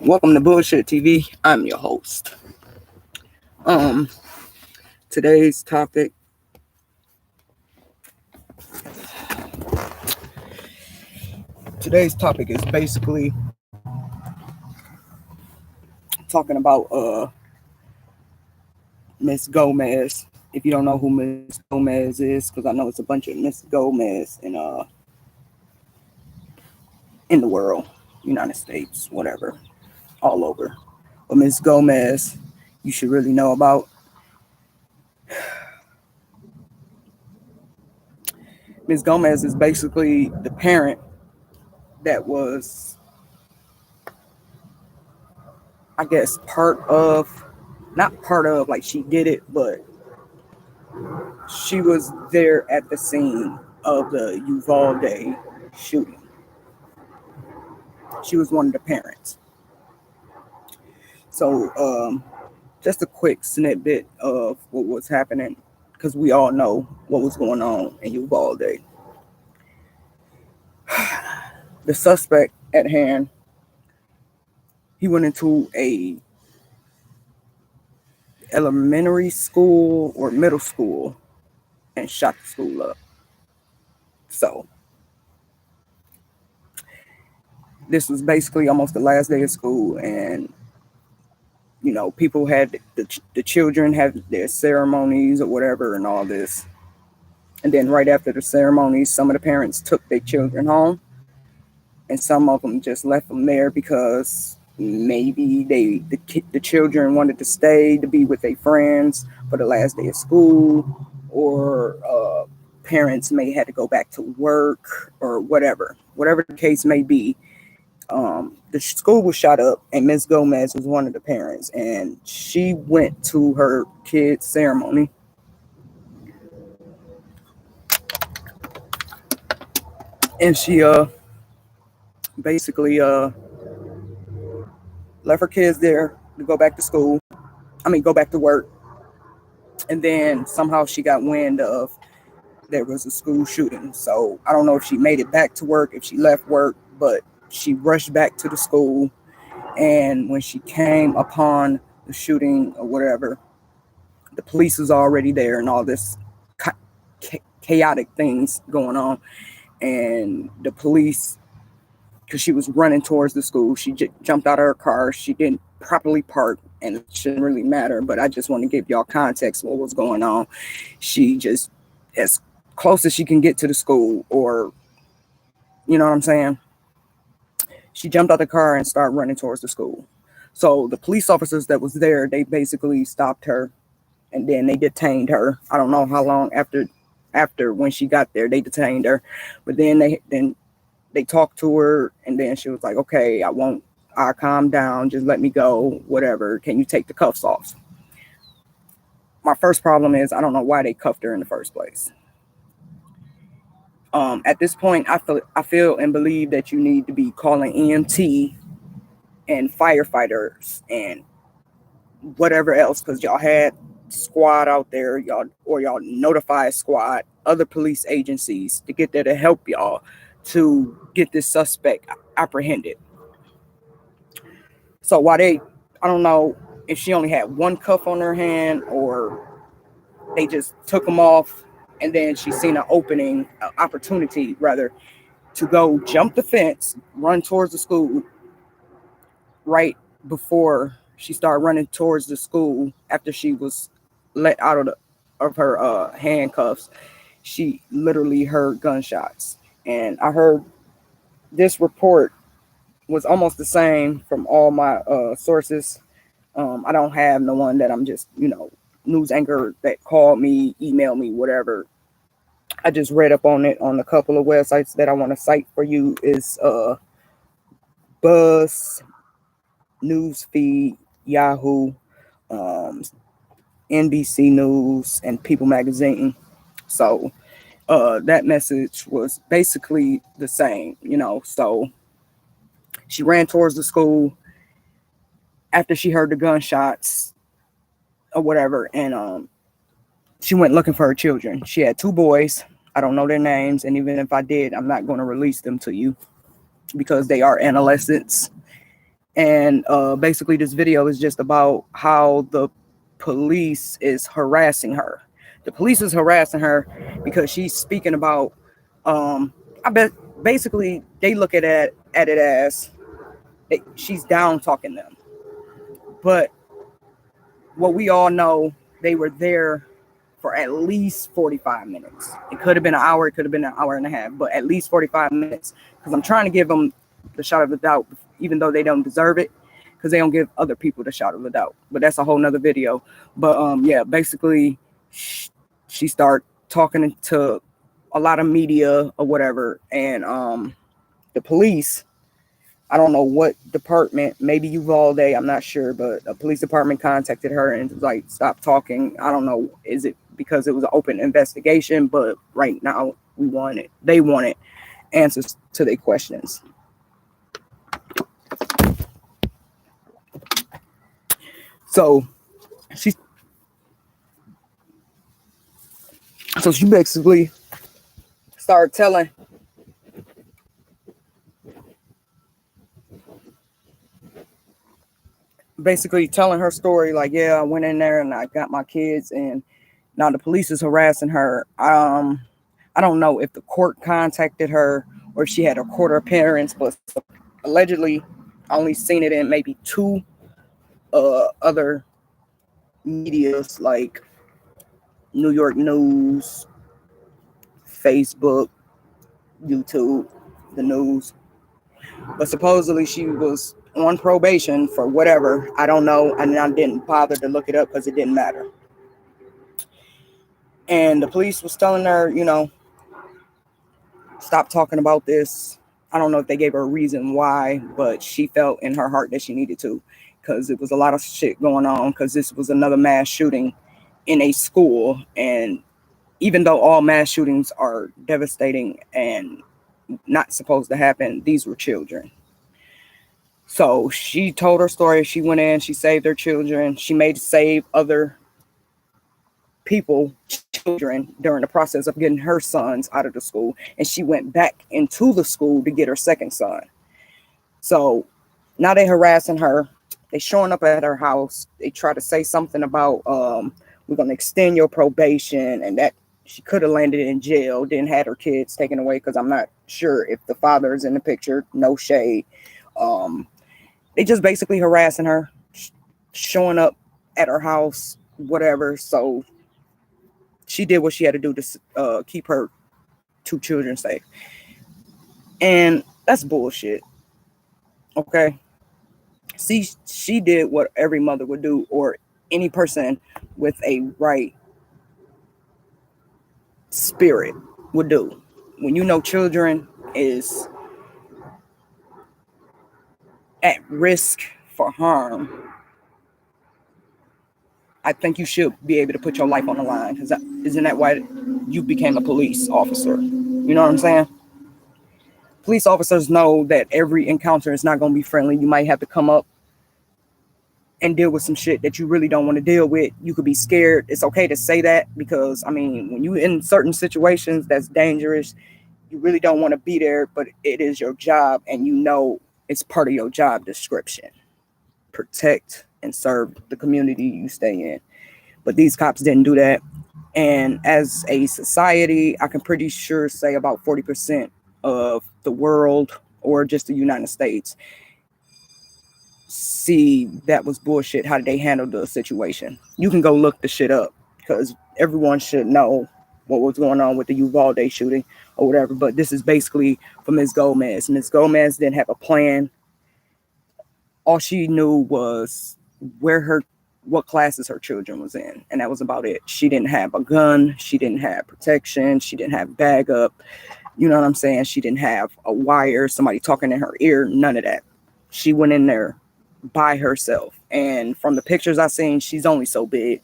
Welcome to Bullshit TV. I'm your host. Um, today's topic. Today's topic is basically talking about Miss Gomez. If you don't know who Miss Gomez is, because I know it's a bunch of Miss Gomez in the world, United States, whatever, all over. But Miss Gomez, you should really know about. Miss Gomez is basically the parent that was, I guess, not part of, like she did it, but she was there at the scene of the Uvalade shooting. She was one of the parents. So, just a quick snippet of what was happening, because we all know what was going on in Uvalade. The suspect at hand, he went into a elementary school or middle school and shot the school up. So this was basically almost the last day of school, and people had the children had their ceremonies or whatever and all this. And then right after the ceremonies, some of the parents took their children home, and some of them just left them there because maybe the children wanted to stay to be with their friends for the last day of school, or parents may had to go back to work or whatever the case may be. The school was shot up, and Miss Gomez was one of the parents, and she went to her kid's ceremony. And she basically left her kids there to go back to school. Go back to work. And then somehow she got wind of there was a school shooting. So I don't know if she made it back to work, if she left work, but she rushed back to the school. And when she came upon the shooting or whatever, the police was already there and all this chaotic things going on. And the police, because she was running towards the school, she jumped out of her car. She didn't properly park, and it shouldn't really matter, but I just want to give y'all context what was going on. She just, as close as she can get to the school, or you know what I'm saying, she jumped out the car and started running towards the school. So the police officers that was there, they basically stopped her, and then they detained her. I don't know how long after when she got there, they detained her. But then they talked to her, and then she was like, okay, I'll calm down, just let me go, whatever, can you take the cuffs off? My first problem is I don't know why they cuffed her in the first place. At this point, I feel and believe that you need to be calling EMT and firefighters and whatever else, because y'all had squad out there, y'all notify squad, other police agencies to get there to help y'all to get this suspect apprehended. So I don't know if she only had one cuff on her hand, or they just took them off, and then she seen an opportunity rather, to go jump the fence, run towards the school. Right before she started running towards the school, after she was let out of her handcuffs, she literally heard gunshots. And I heard this report was almost the same from all my sources. I don't have no one that I'm just, news anchor that called me, emailed me, whatever. I just read up on it on a couple of websites that I want to cite for you. Is Buzz, Newsfeed, Yahoo, NBC News, and People Magazine. So that message was basically the same, So she ran towards the school after she heard the gunshots or whatever, and she went looking for her children. She had two boys. I don't know their names, and even if I did, I'm not going to release them to you because they are adolescents, And basically this video is just about how the police is harassing her. The police is harassing her because she's speaking about I bet basically they look at it as she's down talking them. But what we all know, they were there for at least 45 minutes. It could have been an hour, it could have been an hour and a half, but at least 45 minutes. Because I'm trying to give them the shot of the doubt, even though they don't deserve it, because they don't give other people the shot of the doubt. But that's a whole nother video. But yeah, basically, she started talking to a lot of media or whatever, and the police, I don't know what department, maybe Uvalde, I'm not sure, but a police department contacted her and was like, stop talking. I don't know, is it because it was an open investigation? But right now they wanted answers to their questions. So she basically started telling her story, like, yeah, I went in there and I got my kids, and now the police is harassing her. I don't know if the court contacted her or if she had a court appearance, but allegedly I only seen it in maybe two other medias like New York News, Facebook, YouTube, the news. But supposedly she was on probation for whatever, I don't know, and I didn't bother to look it up because it didn't matter. And the police was telling her, stop talking about this. I don't know if they gave her a reason why, but she felt in her heart that she needed to, because it was a lot of shit going on, because this was another mass shooting in a school. And even though all mass shootings are devastating and not supposed to happen, these were children. So she told her story. She went in, she saved her children. She made save other people, children, during the process of getting her sons out of the school. And she went back into the school to get her second son. So now they harassing her. They showing up at her house. They try to say something about we're going to extend your probation, and that she could have landed in jail, then had her kids taken away, because I'm not sure if the father is in the picture. No shade. They just basically harassing her, showing up at her house, whatever. So she did what she had to do to keep her two children safe. And that's bullshit. Okay. See, she did what every mother would do, or any person with a right spirit would do. When you know children is at risk for harm, I think you should be able to put your life on the line. Because isn't that why you became a police officer? You know what I'm saying? Police officers know that every encounter is not going to be friendly. You might have to come up and deal with some shit that you really don't want to deal with. You could be scared. It's okay to say that, because, I mean, when you're in certain situations that's dangerous, you really don't want to be there, but it is your job, and it's part of your job description. Protect and serve the community you stay in. But these cops didn't do that. And as a society, I can pretty sure say about 40% of the world, or just the United States, see that was bullshit. How did they handle the situation? You can go look the shit up, because everyone should know what was going on with the Uvalde shooting or whatever. But this is basically for Ms. Gomez. Ms. Gomez didn't have a plan. All she knew was what classes her children was in, and that was about it. She didn't have a gun. She didn't have protection. She didn't have bag up. You know what I'm saying? She didn't have a wire, somebody talking in her ear, none of that. She went in there by herself. And from the pictures I've seen, she's only so big.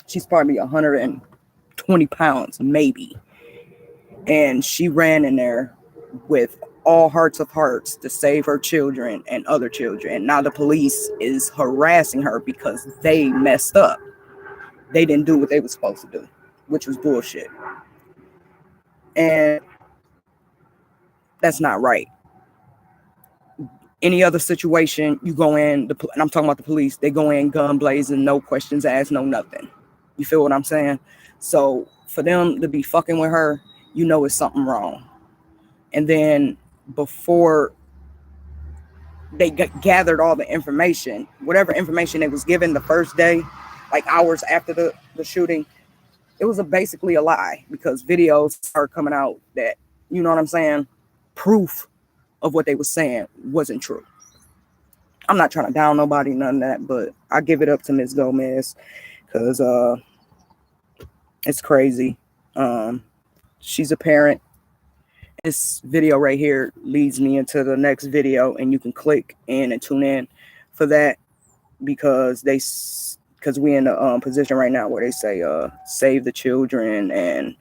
She's probably 120 pounds, maybe. And she ran in there with all hearts of hearts to save her children and other children. And now the police is harassing her because they messed up. They didn't do what they were supposed to do, which was bullshit. And that's not right. Any other situation, you go in, and I'm talking about the police, they go in gun blazing, no questions asked, no nothing. You feel what I'm saying? So for them to be fucking with her, you know it's something wrong. And then before they gathered all the information, whatever information they was given the first day, like hours after the shooting, it was basically a lie, because videos are coming out that, you know what I'm saying, proof of what they were saying wasn't true. I'm not trying to down nobody, none of that, but I give it up to Ms. Gomez, because it's crazy. She's a parent. This video right here leads me into the next video, and you can click in and tune in for that, because we in a position right now where they say save the children, and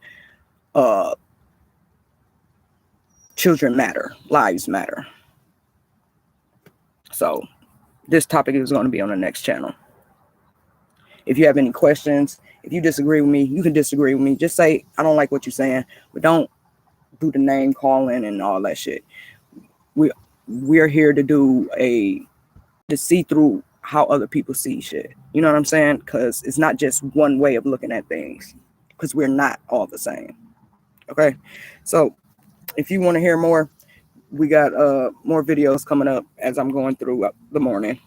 children matter, lives matter. So this topic is going to be on the next channel. If you have any questions, if you disagree with me, you can disagree with me. Just say, I don't like what you're saying, but don't do the name calling and all that shit. We're here to see through how other people see shit. You know what I'm saying? Because it's not just one way of looking at things, because we're not all the same. Okay? So if you want to hear more, we got more videos coming up as I'm going through the morning.